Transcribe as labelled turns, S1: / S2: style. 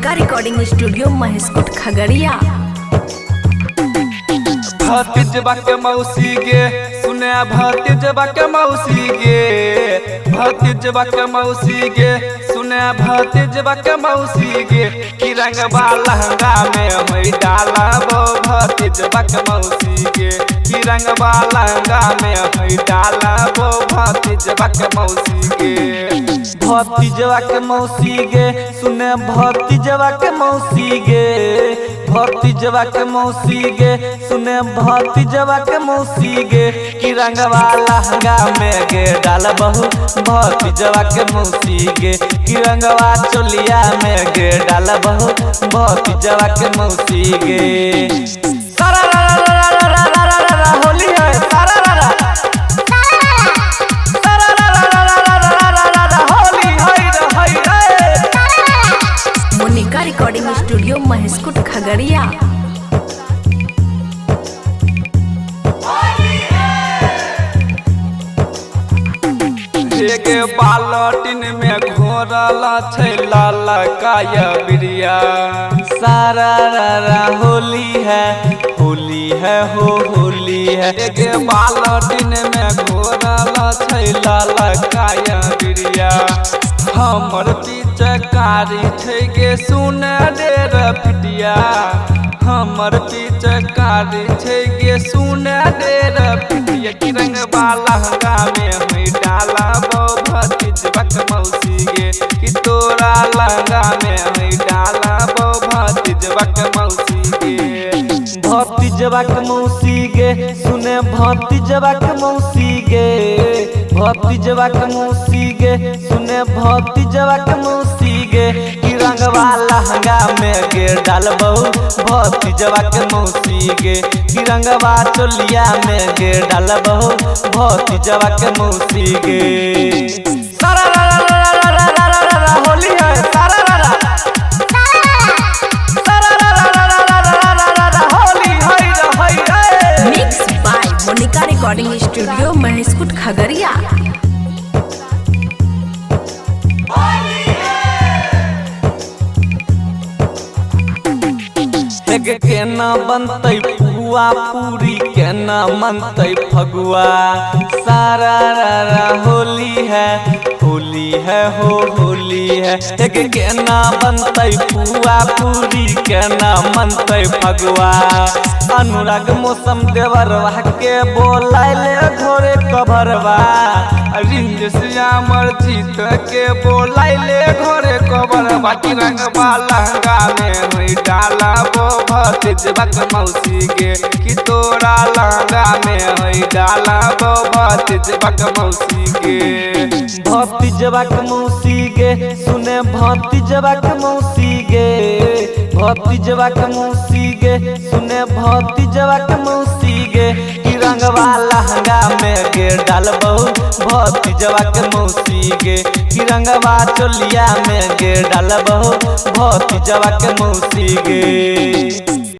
S1: Monika recording studio Maheshkot Khagaria.
S2: भतीजबा के मौसी गे सुने भतीजबा के मौसी गे, भतीजबा के मौसी गे सुने भतीजबा के मौसी गे, कि रंगबा लहंगा में हई डालबो भतीजबा के मौसी गे, कि रंगबा लहंगा में हई डालबो भतीजबा के मौसी गे। भतीजबा के मौसी गे सुने भतीजबा के मौसी गे, भतीजबा के मौसी गे सुने भतीजबा के मौसी गे, कि रंगवा लहंगा में गे डालबहु भतीजबा के मौसी गे, कि रंगवा चोलिया में गे डालबहु भतीजबा के मौसी गे। सारा रा रा रा रा रा रा रा रा रा होली है, सारा रा रा सारा रा रा रा रा रा रा रा रा रा होली हई रे।
S1: Monika recording studio Maheshkot Khagaria.
S2: एगे बालटिन में घोरल छै लाल काया बिरिया, सारा रा रा होली है हो होली है। एगे बालटिन में घोरल छै लाल काया बिरिया, हमर पिचकारी छै गे सुन डेर पिटिया, हमर पिचकारी छै गे सुन डेर पिटिया, कि रंगबा लहंगा में हई डालबो भतीजबा के मौसी गे, कि तोरा लहंगा में हई डालबो भतीजबा के मौसी गे। भतीजबा के मौसी गे सुने भतीजबा के मौसी गे, भतीजबा के मौसी गे सुने भतीजबा के मौसी गे, कि रंगवा लहंगा में गे डालबहु भतीजबा के मौसी गे, कि रंगवा चोलिया में गे डालबहु भतीजबा के मौसी गे। सारा रा रा रा रा रा रा रा रा रा होली है, सारा रा रा सारा रा रा रा रा रा रा रा रा होली हई रे।
S1: Mix by Monika recording studio Maheshkot Khagaria.
S2: केना बनतै पुआ पूरी केना मनतै फगुआ, सारा रा रा होली है हो होली है। केना बनतै पुआ पूरी केना मनतै फगुआ, अनुराग मौसम देवरवा के बोलाइले घोरे कभरवा, रिंज श्यामर जीत के बोलाइले घोरे कभरवा, कि रंगबा लहंगा में हई डालबो भतीजबा के मौसी गे, कि तोरा लहंगा में हई डालबो भतीजबा के मौसी गे। भतीजबा के मौसी गे सुने भतीजबा के मौसी गे, भतीजबा के मौसी गे सुने भतीजबा के मौसी गे, कि रंगवा लहंगा में गे डालबहु भतीजबा के मौसी गे, कि रंगवा चोलिया में गे डालबहु भतीजबा के मौसी गे।